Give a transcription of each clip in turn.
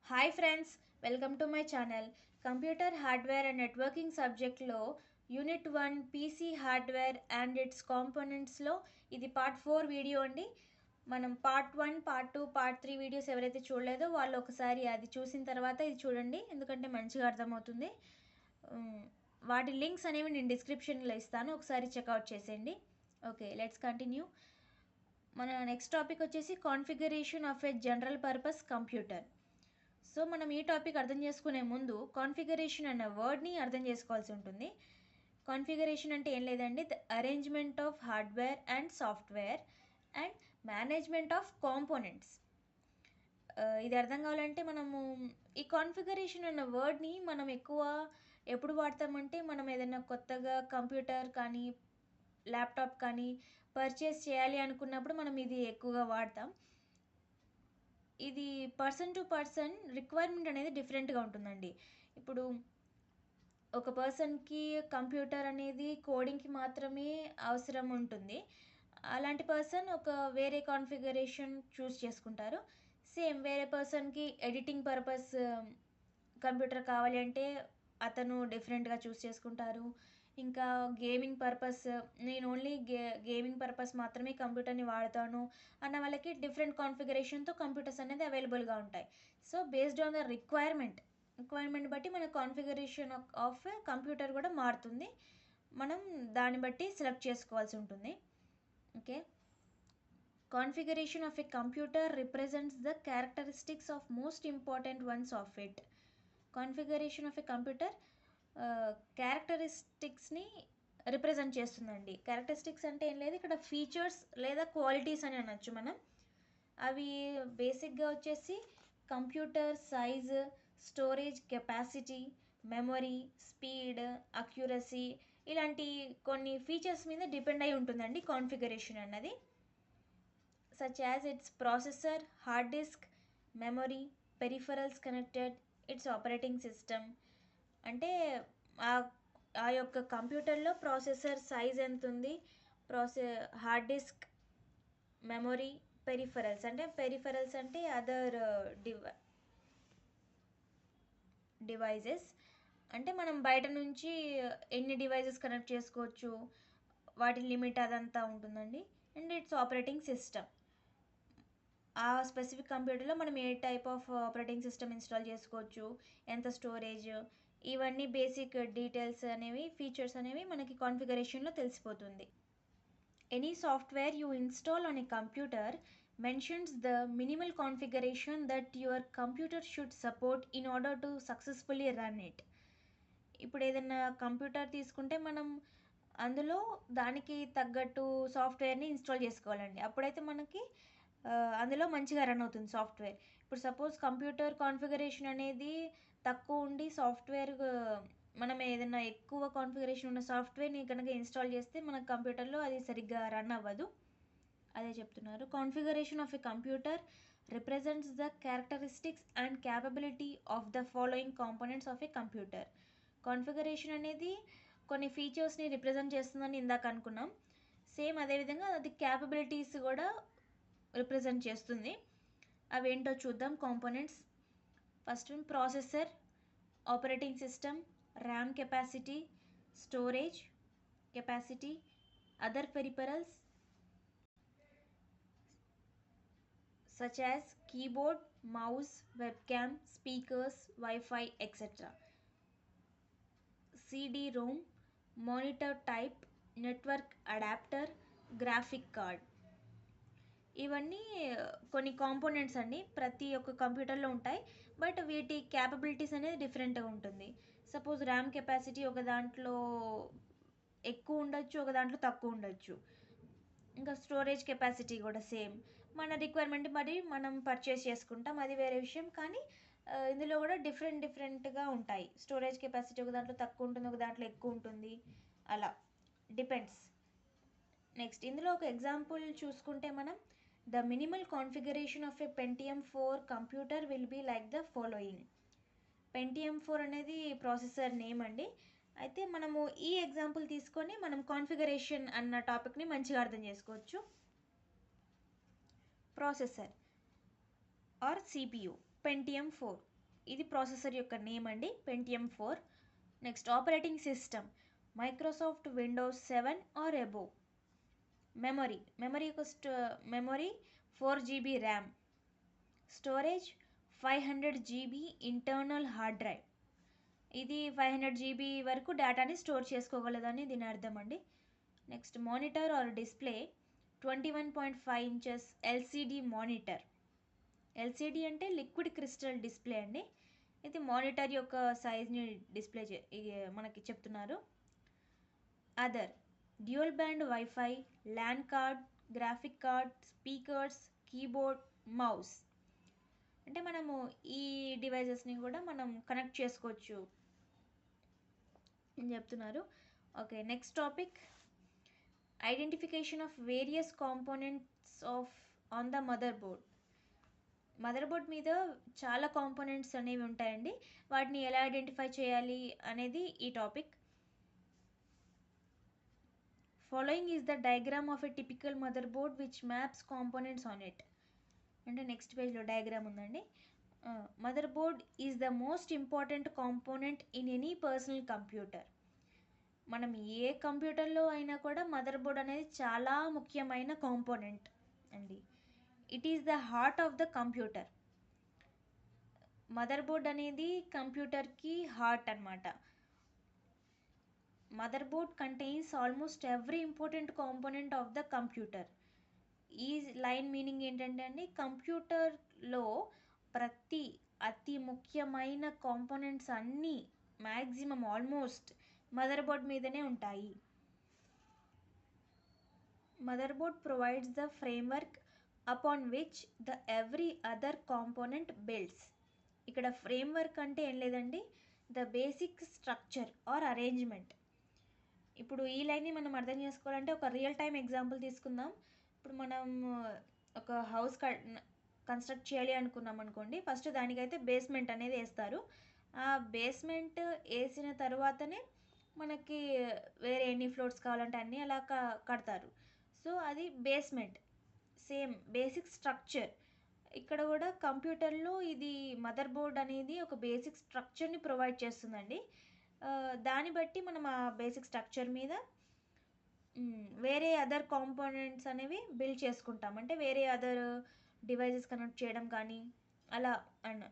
Hi friends, welcome to my channel. Computer hardware and networking సబ్జెక్ట్లో unit 1 PC hardware and its కాంపోనెంట్స్లో ఇది part 4 video అండి. మనం part 1, part 2, part 3 videos ఎవరైతే చూడలేదో వాళ్ళు ఒకసారి అది చూసిన తర్వాత ఇది చూడండి, ఎందుకంటే మంచిగా అర్థమవుతుంది. వాటి లింక్స్ అనేవి నేను డిస్క్రిప్షన్లో ఇస్తాను, ఒకసారి చెక్అవుట్ చేసేయండి. Okay, let's continue. మన నెక్స్ట్ టాపిక్ వచ్చేసి configuration of A general purpose computer. So మనం ఈ టాపిక్ అర్థం చేసుకునే ముందు కాన్ఫిగరేషన్ అన్న వర్డ్ని అర్థం చేసుకోవాల్సి ఉంటుంది. కాన్ఫిగరేషన్ అంటే ఏం లేదండి, the arrangement of hardware and software and management of components. ఇది అర్థం కావాలంటే మనము ఈ కాన్ఫిగరేషన్ అన్న వర్డ్ని మనం ఎక్కువ ఎప్పుడు వాడతామంటే, మనం ఏదైనా కొత్తగా కంప్యూటర్ కానీ ల్యాప్టాప్ కానీ పర్చేస్ చేయాలి అనుకున్నప్పుడు మనం ఇది ఎక్కువగా వాడతాం. ఇది పర్సన్ టు పర్సన్ రిక్వైర్మెంట్ అనేది డిఫరెంట్గా ఉంటుందండి. ఇప్పుడు ఒక పర్సన్కి కంప్యూటర్ అనేది కోడింగ్కి మాత్రమే అవసరం ఉంటుంది. అలాంటి పర్సన్ ఒక వేరే కాన్ఫిగరేషన్ చూస్ చేసుకుంటారు. సేమ్ వేరే పర్సన్కి ఎడిటింగ్ పర్పస్ కంప్యూటర్ కావాలి అంటే అతను డిఫరెంట్గా చూస్ చేసుకుంటారు. ఇంకా గేమింగ్ పర్పస్, నేను ఓన్లీ గేమింగ్ పర్పస్ మాత్రమే కంప్యూటర్ని వాడతాను అన్న వాళ్ళకి డిఫరెంట్ కాన్ఫిగరేషన్తో కంప్యూటర్స్ అనేది అవైలబుల్గా ఉంటాయి. So based on the requirement బట్టి మన కాన్ఫిగరేషన్ ఆఫ్ కంప్యూటర్ కూడా మారుతుంది. మనం దాన్ని బట్టి సెలెక్ట్ చేసుకోవాల్సి ఉంటుంది. Okay, configuration of a computer represents the characteristics of most important ones of it. Configuration of a computer క్యారెక్టరిస్టిక్స్ని రిప్రజెంట్ చేస్తుందండి. క్యారెక్టరిస్టిక్స్ అంటే ఏం లేదు, ఇక్కడ ఫీచర్స్ లేదా క్వాలిటీస్ అని అనొచ్చు మనం. అవి బేసిక్గా వచ్చేసి computer size, storage capacity, memory, speed, accuracy, ఇలాంటి కొన్ని ఫీచర్స్ మీద డిపెండ్ అయి ఉంటుందండి కాన్ఫిగరేషన్ అన్నది. Such as it's processor, hard disk, memory, peripherals connected, it's operating system. అంటే ఆ యొక్క కంప్యూటర్లో ప్రాసెసర్ సైజ్ ఎంత ఉంది, హార్డ్ డిస్క్, మెమొరీ, పెరిఫరల్స్ అంటే అదర్ డివైజెస్. అంటే మనం బయట నుంచి ఎన్ని డివైజెస్ కనెక్ట్ చేసుకోవచ్చు, వాటి లిమిట్ అదంతా ఉంటుందండి. అండ్ ఇట్స్ ఆపరేటింగ్ సిస్టమ్, ఆ స్పెసిఫిక్ కంప్యూటర్లో మనం ఏ type of operating system install చేసుకోవచ్చు, ఎంత స్టోరేజ్, ఇవన్నీ బేసిక్ డీటెయిల్స్ అనేవి, ఫీచర్స్ అనేవి మనకి కాన్ఫిగరేషన్లో తెలిసిపోతుంది. Any software you install on a computer mentions the minimal configuration that your computer should support in order to successfully run it. ఇప్పుడు ఏదైనా computer తీసుకుంటే మనం అందులో దానికి తగ్గట్టు సాఫ్ట్వేర్ని ఇన్స్టాల్ చేసుకోవాలండి. అప్పుడైతే మనకి అందులో మంచిగా రన్ అవుతుంది సాఫ్ట్వేర్. ఇప్పుడు సపోజ్ కంప్యూటర్ కాన్ఫిగరేషన్ అనేది తక్కువ ఉండి సాఫ్ట్వేర్ మనం ఏదైనా ఎక్కువ కాన్ఫిగరేషన్ ఉన్న సాఫ్ట్వేర్ని కనుక ఇన్స్టాల్ చేస్తే మన కంప్యూటర్లో అది సరిగ్గా రన్ అవ్వదు. అదే చెప్తున్నారు. Configuration of a computer represents the characteristics and capability of the following components of a computer. Configuration అనేది కొన్ని ఫీచర్స్ని రిప్రజెంట్ చేస్తుందని ఇందాక అనుకున్నాం. సేమ్ అదేవిధంగా అది క్యాపబిలిటీస్ కూడా రిప్రజెంట్ చేస్తుంది. అవి ఏంటో చూద్దాం. Components first processor, operating system, RAM capacity, storage capacity, other peripherals such as keyboard, mouse, webcam, speakers, Wi-Fi, etc. CD-ROM, monitor type, network adapter, graphic card. ఇవన్నీ కొన్ని కాంపోనెంట్స్ అండి, ప్రతి ఒక్క కంప్యూటర్లో ఉంటాయి. బట్ వీటి క్యాపబిలిటీస్ అనేది డిఫరెంట్గా ఉంటుంది. సపోజ్ ర్యామ్ కెపాసిటీ ఒక దాంట్లో ఎక్కువ ఉండొచ్చు, ఒక దాంట్లో తక్కువ ఉండొచ్చు. ఇంకా స్టోరేజ్ కెపాసిటీ కూడా సేమ్, మన రిక్వైర్మెంట్ బట్టి మనం పర్చేస్ చేసుకుంటాం, అది వేరే విషయం. కానీ ఇందులో కూడా డిఫరెంట్గా ఉంటాయి. స్టోరేజ్ కెపాసిటీ ఒక దాంట్లో తక్కువ ఉంటుంది, ఒక దాంట్లో ఎక్కువ ఉంటుంది, అలా డిపెండ్స్. నెక్స్ట్ ఇందులో ఒక ఎగ్జాంపుల్ చూసుకుంటే మనం, the minimal configuration of a Pentium 4 computer will be like the following. Pentium 4 అనేది ప్రాసెసర్ నేమ్ అండి. అయితే మనము ఈ ఎగ్జాంపుల్ తీసుకొని మనం కాన్ఫిగరేషన్ అన్న టాపిక్ని మంచిగా అర్థం చేసుకోవచ్చు. ప్రాసెసర్ ఆర్ CPU Pentium 4 ఇది ప్రాసెసర్ యొక్క నేమ్ అండి, Pentium 4. Next operating system Microsoft Windows 7 or above. Memory యొక్క memory 4 GB RAM. Storage 500 GB internal hard drive. ఇది 500 GB వరకు డేటాని స్టోర్ చేసుకోగలదని దీని అర్థం అండి. Next monitor or display 21.5 inches LCD monitor. LCD అంటే లిక్విడ్ క్రిస్టల్ డిస్ప్లే అండి. ఇది మానిటర్ యొక్క సైజ్ని డిస్ప్లే మనకి చెప్తున్నారు. Other dual band wifi, LAN card, graphic card, speakers, keyboard, mouse. అంటే మనము ఈ డివైజెస్ని కూడా మనం కనెక్ట్ చేసుకోవచ్చు అని చెప్తున్నారు. Okay, next topic identification of various components on the mother board మీద చాలా కాంపోనెంట్స్ అనేవి ఉంటాయండి. వాటిని ఎలా ఐడెంటిఫై చేయాలి అనేది ఈ topic. Following is the diagram of a typical mother board which maps components on it. అంటే నెక్స్ట్ పేజ్లో డయాగ్రామ్ ఉందండి. Mother board is the most important component in any personal computer. మనం ఏ కంప్యూటర్లో అయినా కూడా మదర్ బోర్డ్ అనేది చాలా ముఖ్యమైన కాంపోనెంట్ అండి. It is the heart of the computer. Mother board అనేది కంప్యూటర్కి హార్ట్ అన్నమాట. Mother board contains almost every important component of the computer. ఈ లైన్ మీనింగ్ ఏంటంటే అండి, కంప్యూటర్లో అతి ముఖ్యమైన కాంపోనెంట్స్ అన్నీ మ్యాక్సిమం ఆల్మోస్ట్ మదర్ బోర్డ్ మీదనే ఉంటాయి. Motherboard provides the framework upon which the every other component builds. ఇక్కడ ఫ్రేమ్వర్క్ అంటే ఏం లేదండి, the basic structure or arrangement. ఇప్పుడు ఈ లైన్ని మనం అర్థం చేసుకోవాలంటే ఒక రియల్ టైం ఎగ్జాంపుల్ తీసుకుందాం. ఇప్పుడు మనం ఒక హౌస్ కన్స్ట్రక్ట్ చేయాలి అనుకున్నాం అనుకోండి, ఫస్ట్ దానికైతే బేస్మెంట్ అనేది వేస్తారు. ఆ బేస్మెంట్ వేసిన తర్వాతనే మనకి వేరే ఎన్ని ఫ్లోర్స్ కావాలంటే అన్నీ అలా కడతారు. సో అది బేస్మెంట్, సేమ్ బేసిక్ స్ట్రక్చర్. ఇక్కడ కూడా కంప్యూటర్లో ఇది మదర్ బోర్డ్ అనేది ఒక బేసిక్ స్ట్రక్చర్ని ప్రొవైడ్ చేస్తుందండి. దాన్ని బట్టి మనం ఆ బేసిక్ స్ట్రక్చర్ మీద వేరే అదర్ కాంపోనెంట్స్ అనేవి బిల్డ్ చేసుకుంటాం. అంటే వేరే అదర్ డివైజెస్ కనెక్ట్ చేయడం కానీ అలా. అండ్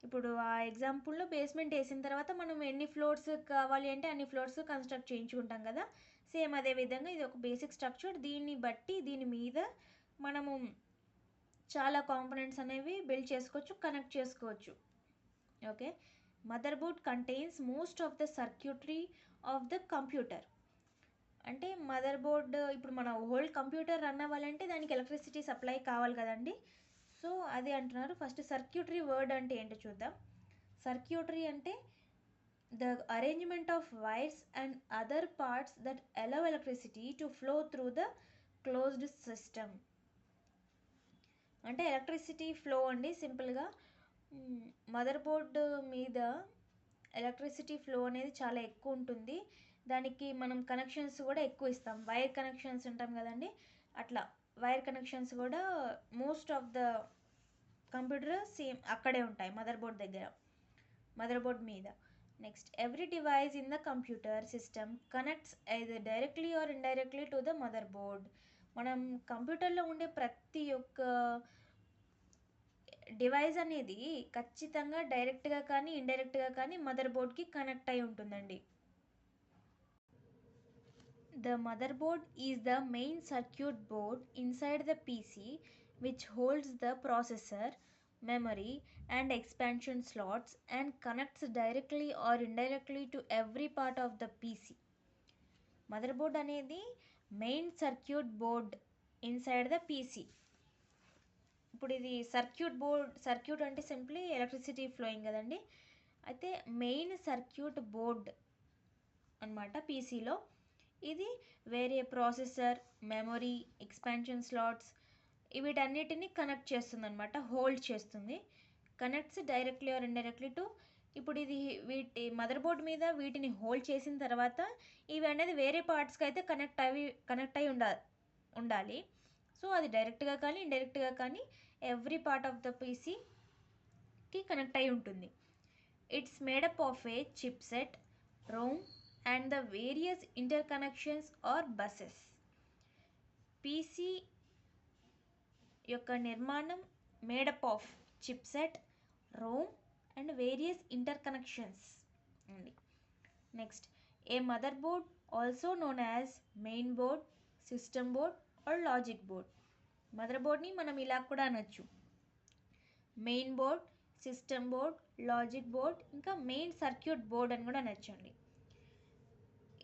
ఇప్పుడు ఆ ఎగ్జాంపుల్లో బేస్మెంట్ వేసిన తర్వాత మనం ఎన్ని ఫ్లోర్స్ కావాలి అంటే అన్ని ఫ్లోర్స్ కన్స్ట్రక్ట్ చేయించుకుంటాం కదా. సేమ్ అదే విధంగా ఇది ఒక బేసిక్ స్ట్రక్చర్. దీన్ని బట్టి దీని మీద మనము చాలా కాంపోనెంట్స్ అనేవి బిల్డ్ చేసుకోవచ్చు, కనెక్ట్ చేసుకోవచ్చు. Okay, mother board contains most of the circuitry of the computer. అంటే మదర్ బోర్డ్ ఇప్పుడు మన హోల్ కంప్యూటర్ రన్ అవ్వాలంటే దానికి ఎలక్ట్రిసిటీ సప్లై కావాలి కదండి. సో అది అంటున్నారు. ఫస్ట్ సర్క్యూటరీ వర్డ్ అంటే ఏంటో చూద్దాం. సర్క్యూటరీ అంటే the arrangement of wires and other parts that allow electricity to flow through the closed system. అంటే ఎలక్ట్రిసిటీ ఫ్లో అండి. సింపుల్గా మదర్ బోర్డ్ మీద ఎలక్ట్రిసిటీ ఫ్లో అనేది చాలా ఎక్కువ ఉంటుంది. దానికి మనం కనెక్షన్స్ కూడా ఎక్కువ ఇస్తాం. వైర్ కనెక్షన్స్ ఉంటాం కదండి, అట్లా వైర్ కనెక్షన్స్ కూడా most of the computer same అక్కడే ఉంటాయి మదర్ బోర్డ్ దగ్గర, మదర్ బోర్డ్ మీద. Next every device in the computer system connects either directly or indirectly to the mother board. మనం కంప్యూటర్లో ఉండే ప్రతి ఒక్క డివైస్ అనేది ఖచ్చితంగా డైరెక్ట్గా కానీ ఇండైరెక్ట్గా కానీ మదర్ బోర్డ్కి కనెక్ట్ అయి ఉంటుందండి. The motherboard is the main circuit board inside the PC which holds the processor, memory and expansion slots and connects directly or indirectly to every part of the PC. Motherboard అనేది main circuit board inside the PC. ఇప్పుడు ఇది circuit అంటే simply electricity flowing కదండి. అయితే main circuit board అనమాట పీసీలో. ఇది వేరే processor, memory, expansion slots వీటన్నిటిని కనెక్ట్ చేస్తుంది అనమాట, హోల్డ్ చేస్తుంది. Connects directly or indirectly to. ఇప్పుడు ఇది వీటి మదర్ బోర్డ్ మీద వీటిని హోల్డ్ చేసిన తర్వాత ఇవి అనేది వేరే పార్ట్స్కి అయితే కనెక్ట్ అయి ఉండాలి. సో అది డైరెక్ట్గా కానీ ఇండైరెక్ట్గా కానీ ఎవ్రీ పార్ట్ ఆఫ్ ద పీసీకి కనెక్ట్ అయి ఉంటుంది. It's made up of a chipset, ROM, and the various interconnections or buses. PC యొక్క నిర్మాణం made up of chipset, ROM and various interconnections అండి. Next, a motherboard also known as main board, system board or logic board. మదర్ బోర్డ్ని మనం ఇలా కూడా అనొచ్చు, main board, system board, logic board, ఇంకా మెయిన్ సర్క్యూట్ బోర్డ్ అని కూడా అనొచ్చండి.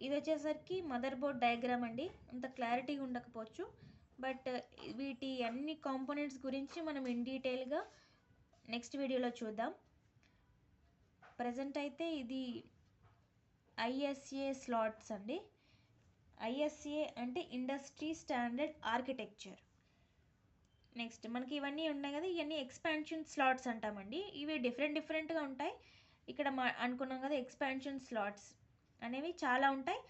ఇది వచ్చేసరికి మదర్ బోర్డ్ డయాగ్రామ్ అండి. అంత క్లారిటీగా ఉండకపోవచ్చు, బట్ వీటి అన్ని కాంపోనెంట్స్ గురించి మనం ఇన్ డీటెయిల్గా నెక్స్ట్ వీడియోలో చూద్దాం. ప్రజెంట్ అయితే ఇది ఐఎస్ఏ స్లాట్స్ అండి. ఐఎస్ఏ అంటే ఇండస్ట్రీ స్టాండర్డ్ ఆర్కిటెక్చర్. నెక్స్ట్ మనకి ఇవన్నీ ఉన్నాయి కదా, ఇవన్నీ ఎక్స్పాన్షన్ స్లాట్స్ అంటామండి. ఇవి డిఫరెంట్గా ఉంటాయి. ఇక్కడ అనుకున్నాం కదా, ఎక్స్పాన్షన్ స్లాట్స్ అనేవి చాలా ఉంటాయి.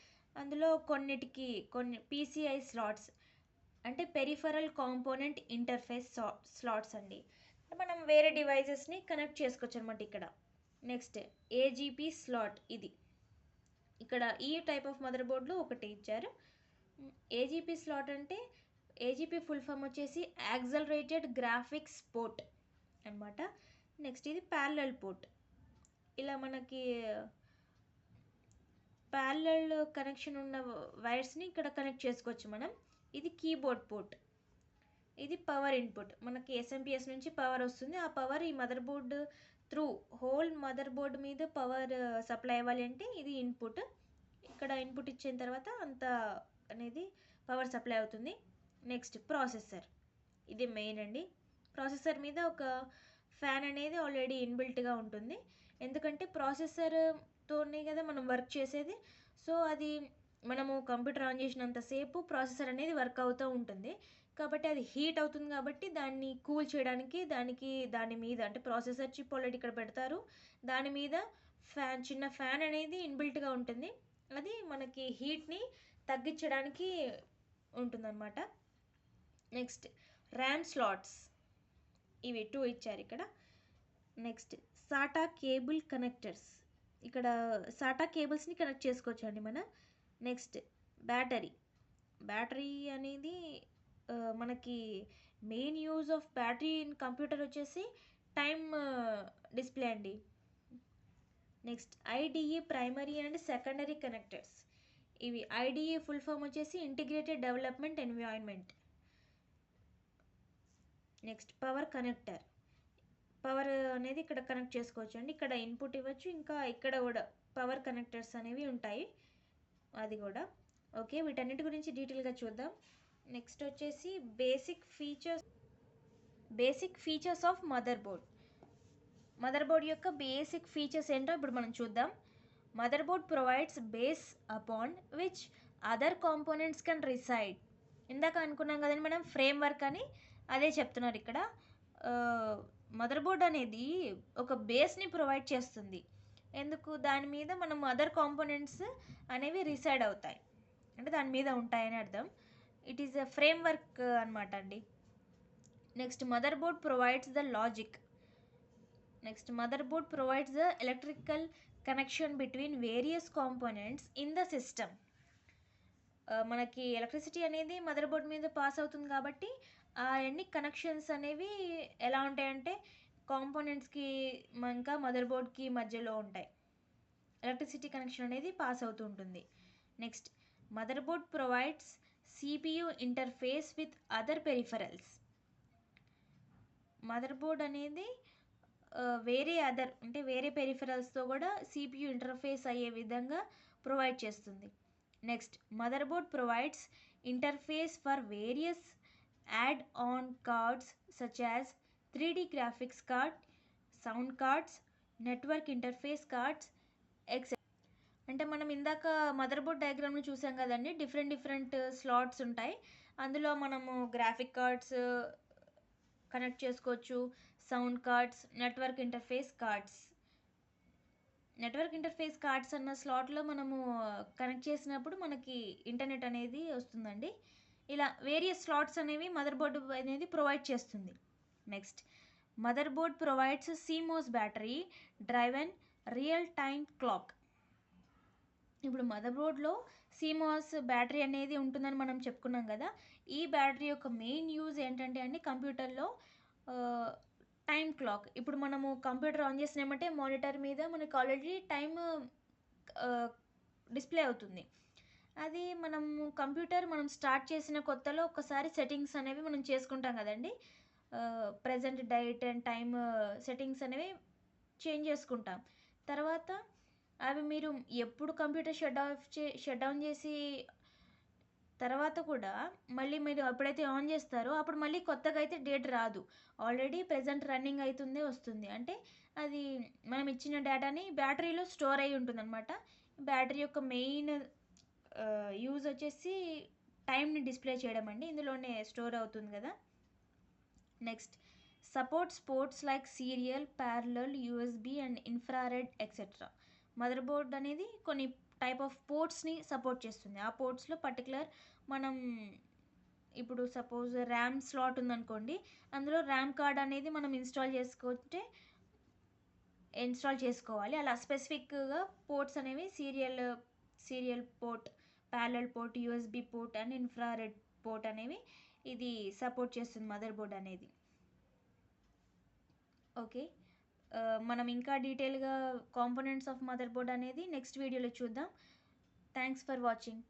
అందులో కొన్ని పీసీఐ స్లాట్స్ అంటే పెరిఫరల్ కాంపోనెంట్ ఇంటర్ఫేస్ స్లాట్స్ అండి. మనం వేరే డివైజెస్ని కనెక్ట్ చేసుకోవచ్చు అనమాట ఇక్కడ. Next AGP slot. ఇది ఇక్కడ ఈ టైప్ ఆఫ్ మదర్ బోర్డులో ఒకటి ఇచ్చారు. ఏజీపీ స్లాట్ అంటే ఏజీపీ ఫుల్ ఫామ్ వచ్చేసి యాక్సలరేటెడ్ గ్రాఫిక్స్ పోర్ట్ అనమాట. నెక్స్ట్ ఇది ప్యారలల్ పోర్ట్. ఇలా మనకి ప్యారలల్ కనెక్షన్ ఉన్న వైర్స్ని ఇక్కడ కనెక్ట్ చేసుకోవచ్చు మనం. ఇది కీబోర్డ్ పోర్ట్. ఇది పవర్ ఇన్పుట్. మనకి ఎస్ఎంపిఎస్ నుంచి పవర్ వస్తుంది. ఆ పవర్ ఈ mother board through hole mother board మీద పవర్ సప్లై అవ్వాలి అంటే ఇది ఇన్పుట్. ఇక్కడ ఇన్పుట్ ఇచ్చిన తర్వాత అంత అనేది పవర్ సప్లై అవుతుంది. Next processor. ఇది మెయిన్ అండి. ప్రాసెసర్ మీద ఒక ఫ్యాన్ అనేది ఆల్రెడీ ఇన్బిల్ట్గా ఉంటుంది. ఎందుకంటే ప్రాసెసర్తోనే కదా మనం వర్క్ చేసేది. సో అది మనము కంప్యూటర్ ఆన్ చేసినంతసేపు ప్రాసెసర్ అనేది వర్క్ అవుతూ ఉంటుంది. కాబట్టి అది హీట్ అవుతుంది. కాబట్టి దాన్ని కూల్ చేయడానికి దాని మీద అంటే ప్రాసెసర్ చిప్ ఆల్రెడీ ఇక్కడ పెడతారు. దాని మీద చిన్న ఫ్యాన్ అనేది ఇన్బిల్ట్గా ఉంటుంది. అది మనకి హీట్ని తగ్గించడానికి ఉంటుందన్నమాట. Next RAM slots. ఇవి 2 ఇచ్చారు ఇక్కడ. Next SATA cable connectors. ఇక్కడ సాటా కేబుల్స్ని కనెక్ట్ చేసుకోవచ్చు అండి మనం. నెక్స్ట్ బ్యాటరీ అనేది మనకి main use of battery in computer వచ్చేసి టైమ్ డిస్ప్లే అండి. Next IDE primary and secondary connectors. ఇవి ఐడిఈ ఫుల్ ఫామ్ వచ్చేసి integrated development environment. Next power connector. Power అనేది ఇక్కడ కనెక్ట్ చేసుకోవచ్చు అండి. ఇక్కడ ఇన్పుట్ ఇవ్వచ్చు, ఇంకా ఇక్కడ కూడా పవర్ కనెక్టర్స్ అనేవి ఉంటాయి. అది కూడా ఓకే. వీటన్నిటి గురించి డీటెయిల్గా చూద్దాం. నెక్స్ట్ వచ్చేసి basic features of mother board. Mother board యొక్క బేసిక్ ఫీచర్స్ ఏంటో ఇప్పుడు మనం చూద్దాం. Mother board provides base upon which other components can reside. ఇందాక అనుకున్నాం కదండి మనం ఫ్రేమ్ వర్క్ అని, అదే చెప్తున్నారు ఇక్కడ. మదర్ బోర్డ్ అనేది ఒక బేస్ని ప్రొవైడ్ చేస్తుంది. ఎందుకు? దాని మీద మనం అదర్ కాంపోనెంట్స్ అనేవి రిసైడ్ అవుతాయి, అంటే దాని మీద ఉంటాయని అర్థం. It is a frame work అనమాట అండి. Next mother board provides the logic. Next mother board provides the electrical connection between various components in the system. మనకి ఎలక్ట్రిసిటీ అనేది మదర్ బోర్డ్ మీద పాస్ అవుతుంది కాబట్టి ఆ ఎన్ని కనెక్షన్స్ అనేవి ఎలా ఉంటాయంటే కాంపోనెంట్స్కి ఇంకా మదర్ బోర్డ్కి మధ్యలో ఉంటాయి. ఎలక్ట్రిసిటీ కనెక్షన్ అనేది పాస్ అవుతూ ఉంటుంది. Next mother board provides CPU interface with other peripherals. Mother board అనేది వేరే పెరిఫరల్స్తో కూడా CPU ఇంటర్ఫేస్ అయ్యే విధంగా ప్రొవైడ్ చేస్తుంది. Next mother board provides interface for various add-on cards such as 3D graphics card, sound cards, network interface cards, etc. అంటే మనం ఇందాక mother board డయాగ్రామ్ని చూసాం కదండి, డిఫరెంట్ స్లాట్స్ ఉంటాయి. అందులో మనము గ్రాఫిక్ కార్డ్స్ కనెక్ట్ చేసుకోవచ్చు, sound cards, network interface cards అన్న స్లాట్లో మనము కనెక్ట్ చేసినప్పుడు మనకి ఇంటర్నెట్ అనేది వస్తుందండి. ఇలా వేరియస్ స్లాట్స్ అనేవి మదర్ బోర్డు అనేది ప్రొవైడ్ చేస్తుంది. Next mother board provides CMOS battery driven real time clock. ఇప్పుడు మదర్ బోర్డ్లో సీమాస్ బ్యాటరీ అనేది ఉంటుందని మనం చెప్పుకున్నాం కదా. ఈ బ్యాటరీ యొక్క మెయిన్ యూజ్ ఏంటంటే అండి, కంప్యూటర్లో టైం క్లాక్. ఇప్పుడు మనము కంప్యూటర్ ఆన్ చేసినామంటే మానిటర్ మీద మనకు ఆల్రెడీ టైం డిస్ప్లే అవుతుంది. అది మనం స్టార్ట్ చేసిన కొత్తలో ఒకసారి సెట్టింగ్స్ అనేవి మనం చేసుకుంటాం కదండి. Present date and time settings అనేవి చేంజ్ చేసుకుంటాం. తర్వాత అవి మీరు ఎప్పుడు కంప్యూటర్ షట్ డౌన్ చేసి తర్వాత కూడా మళ్ళీ మీరు ఎప్పుడైతే ఆన్ చేస్తారో అప్పుడు మళ్ళీ కొత్తగా అయితే డేట్ రాదు. ఆల్రెడీ ప్రెజెంట్ రన్నింగ్ అవుతుందే వస్తుంది. అంటే అది మనం ఇచ్చిన డేటాని బ్యాటరీలో స్టోర్ అయి ఉంటుందన్నమాట. బ్యాటరీ యొక్క మెయిన్ యూజ్ వచ్చేసి టైంని డిస్ప్లే చేయడం అండి. ఇందులోనే స్టోర్ అవుతుంది కదా. Next, support sports like serial, parallel, USB and infrared etcetera. Mother board అనేది కొన్ని టైప్ ఆఫ్ పోర్ట్స్ని సపోర్ట్ చేస్తుంది. ఆ పోర్ట్స్లో పర్టికులర్ మనం ఇప్పుడు సపోజ్ ర్యామ్ స్లాట్ ఉందనుకోండి, అందులో ర్యామ్ కార్డ్ అనేది మనం ఇన్స్టాల్ చేసుకోవాలి. అలా స్పెసిఫిక్గా పోర్ట్స్ అనేవి serial port, parallel port, USB port and infrared port అనేవి ఇది సపోర్ట్ చేస్తుంది మదర్ బోర్డ్ అనేది. ఓకే, మనం ఇంకా డీటెయిల్గా కాంపోనెంట్స్ ఆఫ్ మదర్ బోర్డ్ అనేది నెక్స్ట్ వీడియోలో చూద్దాం. Thanks for watching.